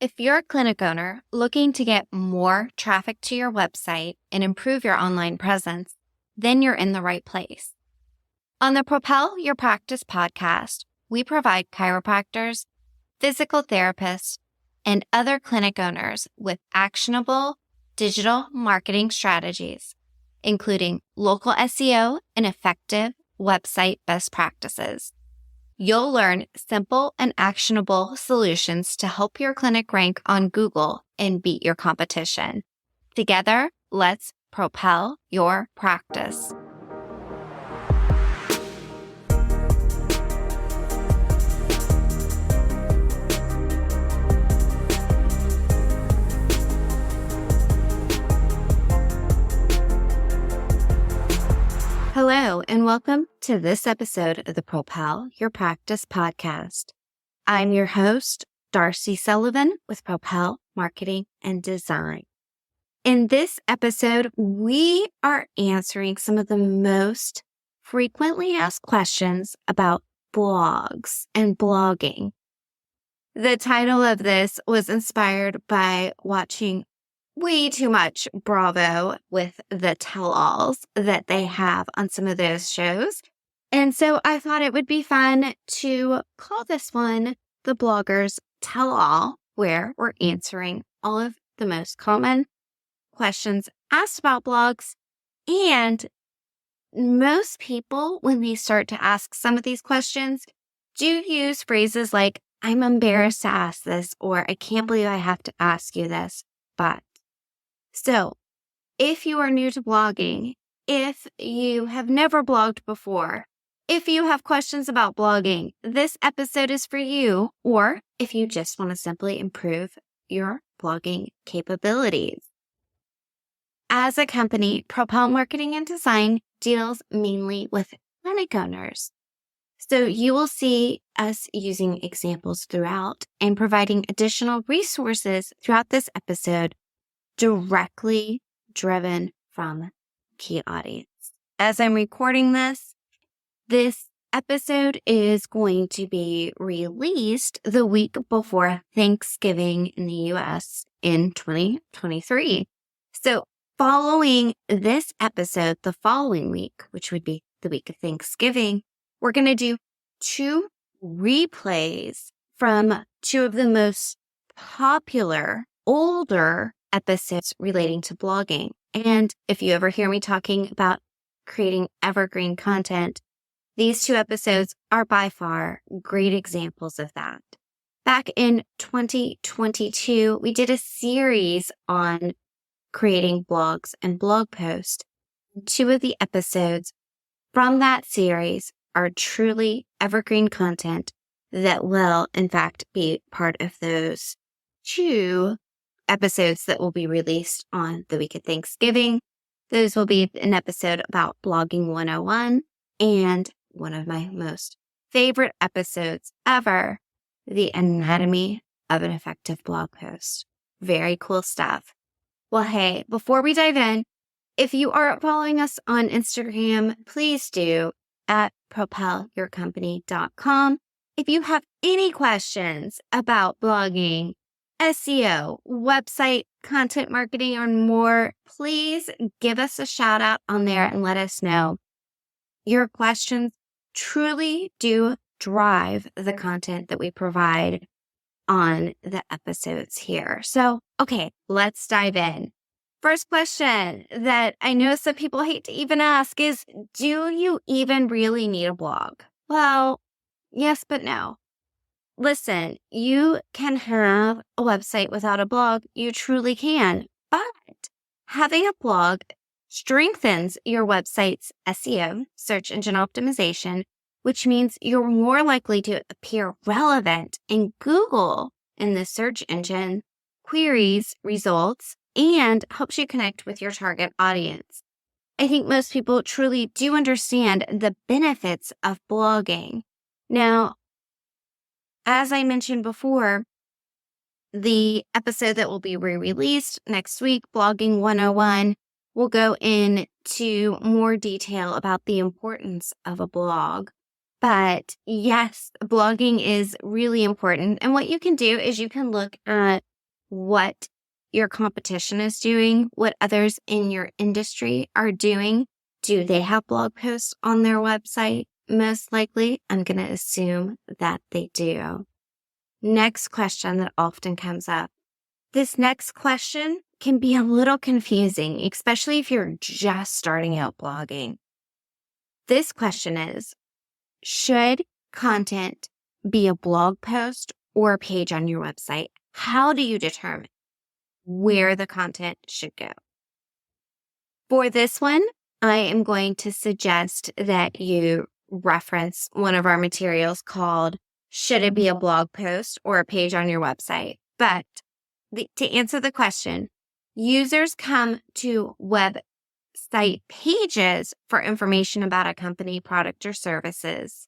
If you're a clinic owner looking to get more traffic to your website and improve your online presence, then you're in the right place. On the Propel Your Practice podcast, we provide chiropractors, physical therapists, and other clinic owners with actionable digital marketing strategies, including local SEO and effective website best practices. You'll learn simple and actionable solutions to help your clinic rank on Google and beat your competition. Together, let's propel your practice. Hello, and welcome to this episode of the Propel Your Practice Podcast. I'm your host, Darcy Sullivan with Propel Marketing and Design. In this episode, we are answering some of the most frequently asked questions about blogs and blogging. The title of this was inspired by watching way too much Bravo with the tell-alls that they have on some of those shows. And so I thought it would be fun to call this one the Blogger's Tell-All, where we're answering all of the most common questions asked about blogs. And most people, when they start to ask some of these questions, do use phrases like, I'm embarrassed to ask this, or I can't believe I have to ask you this, but. So, if you are new to blogging, if you have never blogged before, if you have questions about blogging, this episode is for you, or if you just want to simply improve your blogging capabilities. As a company, Propel Marketing and Design deals mainly with clinic owners. So you will see us using examples throughout and providing additional resources throughout this episode directly driven from key audience. As I'm recording this episode is going to be released the week before Thanksgiving in the US in 2023. So following this episode, the following week, which would be the week of Thanksgiving, we're going to do 2 replays from 2 of the most popular, older episodes relating to blogging. And if you ever hear me talking about creating evergreen content, these 2 episodes are by far great examples of that. Back in 2022, we did a series on creating blogs and blog posts. 2 of the episodes from that series are truly evergreen content that will, in fact, be part of those 2 episodes that will be released on the week of Thanksgiving. Those will be an episode about blogging 101 and one of my most favorite episodes ever, the anatomy of an effective blog post. Very cool stuff. Well, hey, before we dive in, if you are following us on Instagram, please do at propelyourcompany.com. If you have any questions about blogging, SEO, website, content marketing, or more, please give us a shout out on there and let us know. Your questions truly do drive the content that we provide on the episodes here. So, okay, let's dive in. First question that I know some people hate to even ask is, do you even really need a blog? Well, yes, but no. Listen, you can have a website without a blog. You truly can. But having a blog strengthens your website's SEO, search engine optimization, which means you're more likely to appear relevant in Google in the search engine queries results and helps you connect with your target audience. I think most people truly do understand the benefits of blogging. Now, as I mentioned before, the episode that will be re-released next week, Blogging 101, will go into more detail about the importance of a blog. But yes, blogging is really important. And what you can do is you can look at what your competition is doing, what others in your industry are doing. Do they have blog posts on their website? Most likely, I'm going to assume that they do. Next question that often comes up. This next question can be a little confusing, especially if you're just starting out blogging. This question is, should content be a blog post or a page on your website? How do you determine where the content should go? For this one, I am going to suggest that you reference one of our materials called Should It Be a Blog Post or a Page on Your Website? But to answer the question, users come to website pages for information about a company, product, or services.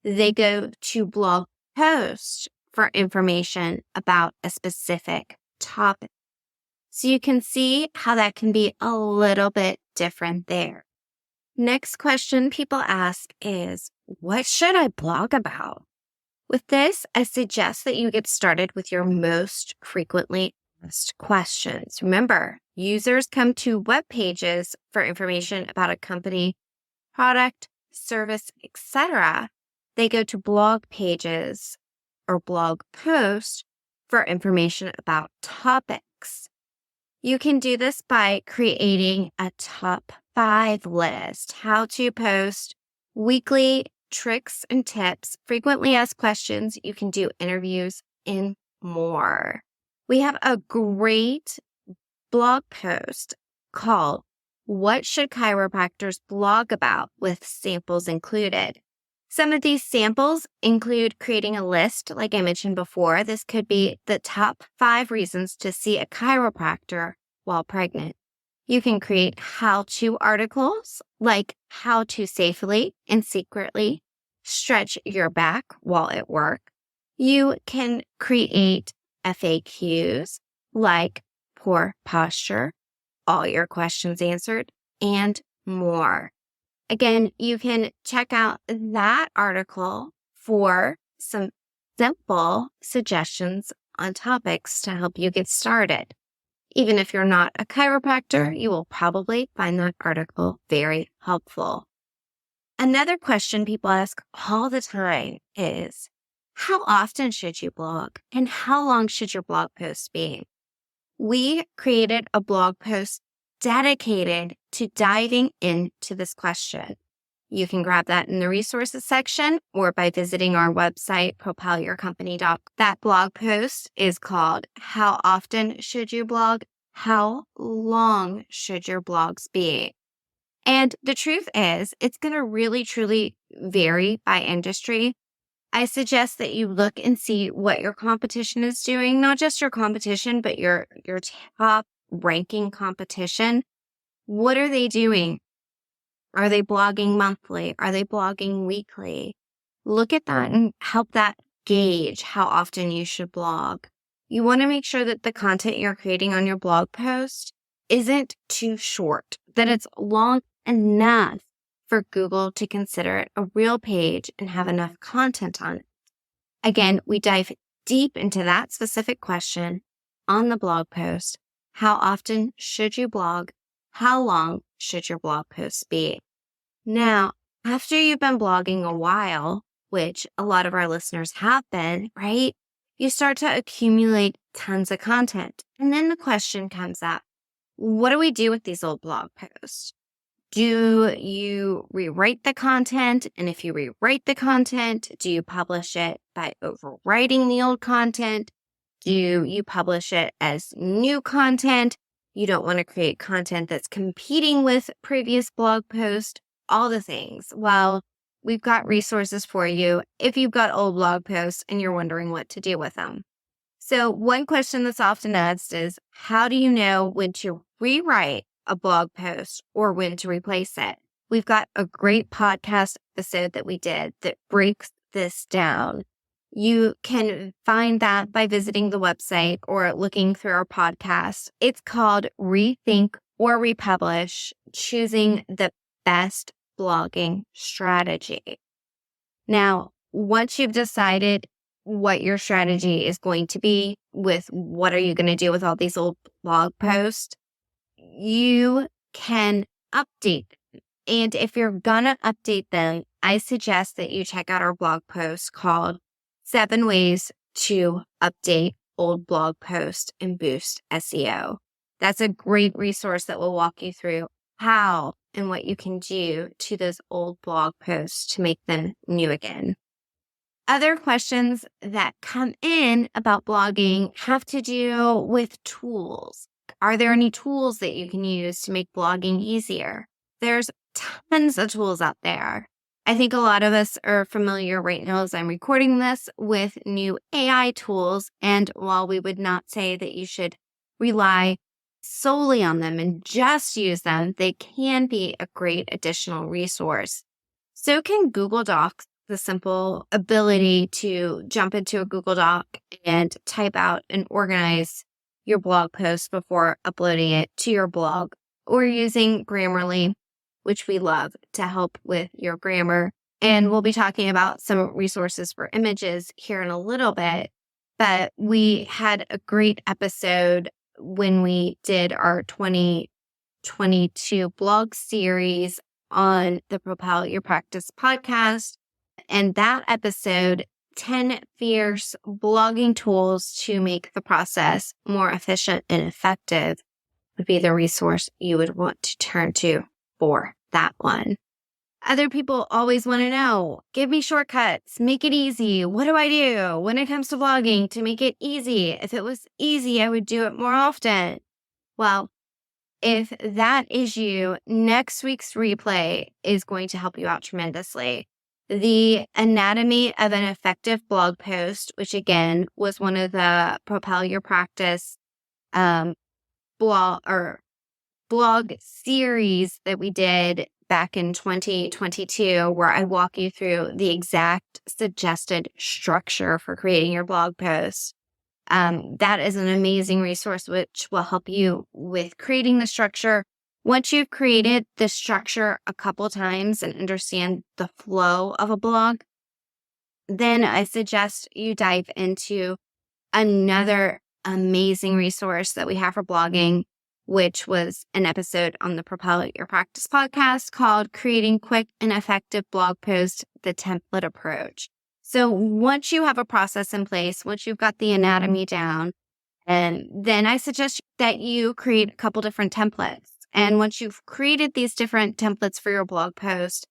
They go to blog posts for information about a specific topic. So you can see how that can be a little bit different there. Next question people ask is, what should I blog about? With this, I suggest that you get started with your most frequently asked questions. Remember, users come to web pages for information about a company, product, service, etc. They go to blog pages or blog posts for information about topics. You can do this by creating a top 5 list, how to post weekly tricks and tips, frequently asked questions. You can do interviews and more. We have a great blog post called What Should Chiropractors Blog About, with samples included. Some of these samples include creating a list, like I mentioned before. This could be the top 5 reasons to see a chiropractor while pregnant. You can create how-to articles, like how to safely and secretly stretch your back while at work. You can create FAQs, like poor posture, all your questions answered, and more. Again, you can check out that article for some simple suggestions on topics to help you get started. Even if you're not a chiropractor, you will probably find that article very helpful. Another question people ask all the time is, how often should you blog and how long should your blog post be? We created a blog post dedicated to diving into this question. You can grab that in the resources section or by visiting our website, propelyourcompany.com. That blog post is called How Often Should You Blog? How long should your blogs be? And the truth is, it's going to really, truly vary by industry. I suggest that you look and see what your competition is doing, not just your competition, but your top ranking competition. What are they doing? Are they blogging monthly? Are they blogging weekly? Look at that and help that gauge how often you should blog. You want to make sure that the content you're creating on your blog post isn't too short, that it's long enough for Google to consider it a real page and have enough content on it. Again, we dive deep into that specific question on the blog post. How often should you blog? How long should your blog post be? Now, after you've been blogging a while, which a lot of our listeners have been, right? You start to accumulate tons of content. And then the question comes up, what do we do with these old blog posts? Do you rewrite the content? And if you rewrite the content, do you publish it by overwriting the old content? Do you publish it as new content? You don't want to create content that's competing with previous blog posts, all the things. Well, we've got resources for you if you've got old blog posts and you're wondering what to do with them. So one question that's often asked is, how do you know when to rewrite a blog post or when to replace it? We've got a great podcast episode that we did that breaks this down. You can find that by visiting the website or looking through our podcast. It's called Rethink or Republish, Choosing the Best Blogging Strategy. Now, once you've decided what your strategy is going to be with what are you going to do with all these old blog posts, you can update. And if you're going to update them, I suggest that you check out our blog post called 7 Ways to Update Old Blog Posts and Boost SEO. That's a great resource that will walk you through how and what you can do to those old blog posts to make them new again. Other questions that come in about blogging have to do with tools. Are there any tools that you can use to make blogging easier? There's tons of tools out there. I think a lot of us are familiar right now as I'm recording this with new AI tools. And while we would not say that you should rely solely on them and just use them, they can be a great additional resource. So can Google Docs. The simple ability to jump into a Google Doc and type out and organize your blog post before uploading it to your blog, or using Grammarly, which we love to help with your grammar. And we'll be talking about some resources for images here in a little bit, but we had a great episode when we did our 2022 blog series on the Propel Your Practice podcast. And that episode, 10 fierce blogging tools to make the process more efficient and effective, would be the resource you would want to turn to for that one. Other people always want to know, give me shortcuts, make it easy. What do I do when it comes to blogging to make it easy? If it was easy, I would do it more often. Well, if that is you, next week's replay is going to help you out tremendously. The Anatomy of an Effective Blog Post, which again was one of the Propel Your Practice blog series that we did back in 2022, where I walk you through the exact suggested structure for creating your blog post. That is an amazing resource which will help you with creating the structure. Once you've created the structure a couple times and understand the flow of a blog, then I suggest you dive into another amazing resource that we have for blogging, which was an episode on the Propel Your Practice podcast called Creating Quick and Effective Blog Posts, the Template Approach. So once you have a process in place, once you've got the anatomy down, and then I suggest that you create a couple different templates. And once you've created these different templates for your blog post,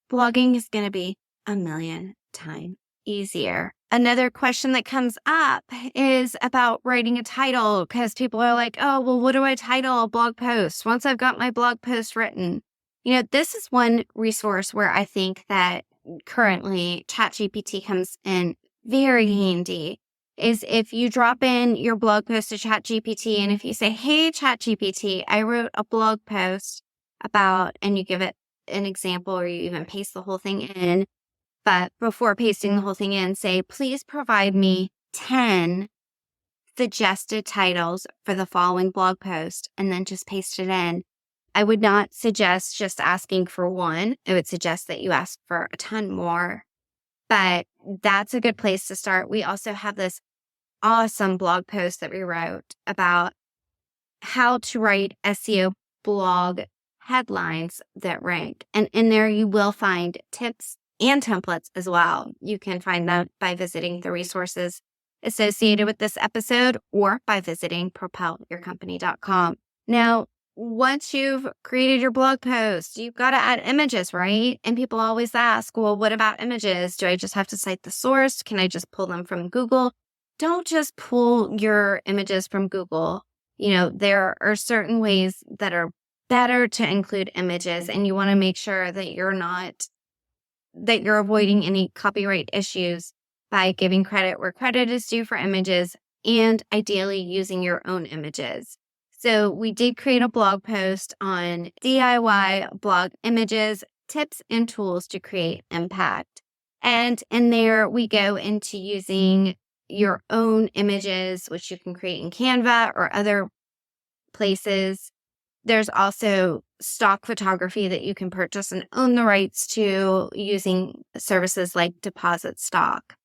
blogging is going to be a million times easier. Another question that comes up is about writing a title, because people are like, oh, well, what do I title a blog post once I've got my blog post written? This is one resource where I think that currently ChatGPT comes in very handy. Is if you drop in your blog post to ChatGPT, and if you say, hey, ChatGPT, I wrote a blog post about, and you give it an example, or you even paste the whole thing in. But before pasting the whole thing in, say, please provide me 10 suggested titles for the following blog post, and then just paste it in. I would not suggest just asking for one. I would suggest that you ask for a ton more. But that's a good place to start. We also have this awesome blog post that we wrote about how to write SEO blog headlines that rank. And in there, you will find tips and templates as well. You can find them by visiting the resources associated with this episode or by visiting propelyourcompany.com. Now, once you've created your blog post, you've got to add images, right? And people always ask, well, what about images? Do I just have to cite the source? Can I just pull them from Google? Don't just pull your images from Google. There are certain ways that are better to include images, and you want to make sure that you're avoiding any copyright issues by giving credit where credit is due for images, and ideally using your own images. So we did create a blog post on DIY blog images, tips and tools to create impact. And in there, we go into using your own images, which you can create in Canva or other places. There's also stock photography that you can purchase and own the rights to using services like Deposit Stock.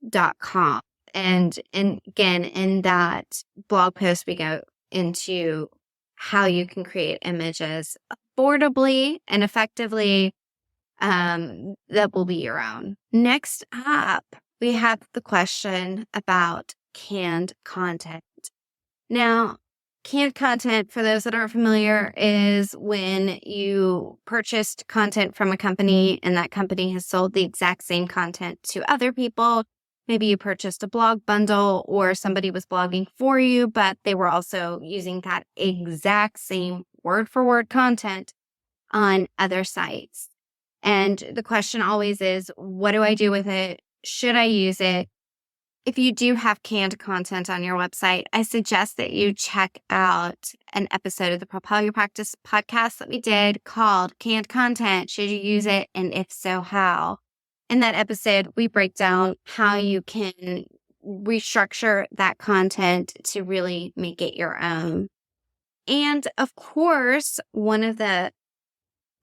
propelyourpractice.com. And again, in that blog post, we go into how you can create images affordably and effectively that will be your own. Next up, we have the question about canned content. Now, canned content, for those that aren't familiar, is when you purchased content from a company and that company has sold the exact same content to other people. Maybe you purchased a blog bundle or somebody was blogging for you, but they were also using that exact same word-for-word content on other sites. And the question always is, what do I do with it? Should I use it? If you do have canned content on your website, I suggest that you check out an episode of the Propel Your Practice podcast that we did called Canned Content. Should you use it? And if so, how? In that episode, we break down how you can restructure that content to really make it your own. And of course, one of the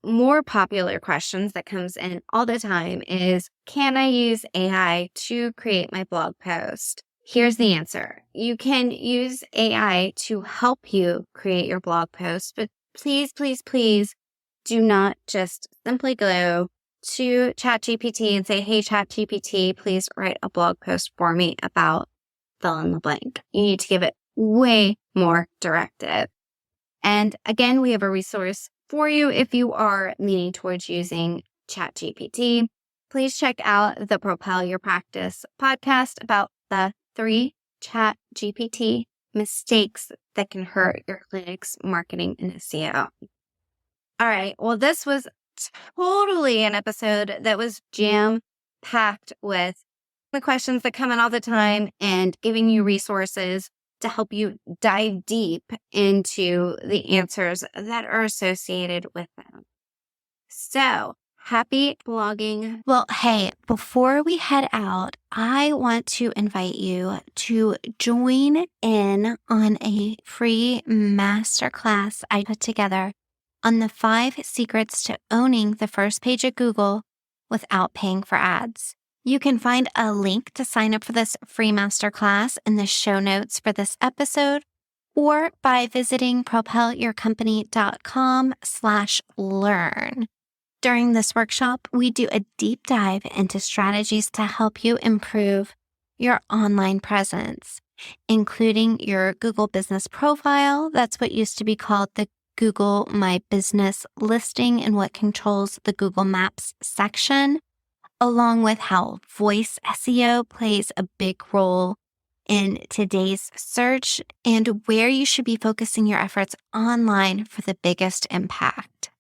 more popular questions that comes in all the time is, can I use AI to create my blog post? Here's the answer. You can use AI to help you create your blog post, but please, please, please do not just simply go to ChatGPT and say, hey, ChatGPT, please write a blog post for me about fill in the blank. You need to give it way more directive. And again, we have a resource for you if you are leaning towards using ChatGPT. Please check out the Propel Your Practice podcast about the 3 ChatGPT mistakes that can hurt your clinic's marketing and SEO. All right. Well, this was totally an episode that was jam-packed with the questions that come in all the time and giving you resources to help you dive deep into the answers that are associated with them. So, happy blogging. Well, hey, before we head out, I want to invite you to join in on a free masterclass I put together on the 5 secrets to owning the first page of Google without paying for ads. You can find a link to sign up for this free masterclass in the show notes for this episode or by visiting propelyourcompany.com/learn. During this workshop, we do a deep dive into strategies to help you improve your online presence, including your Google business profile. That's what used to be called the Google My Business listing and what controls the Google Maps section, along with how voice SEO plays a big role in today's search and where you should be focusing your efforts online for the biggest impact.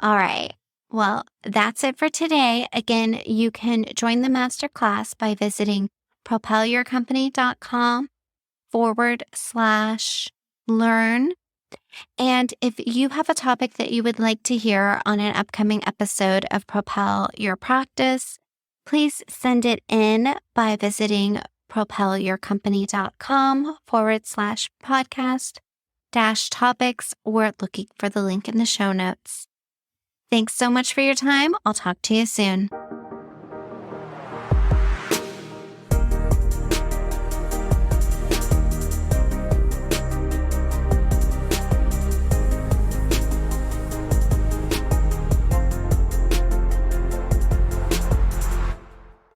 All right. Well, that's it for today. Again, you can join the masterclass by visiting propelyourcompany.com/learn. And if you have a topic that you would like to hear on an upcoming episode of Propel Your Practice, please send it in by visiting propelyourcompany.com/podcast-topics or looking for the link in the show notes. Thanks so much for your time. I'll talk to you soon.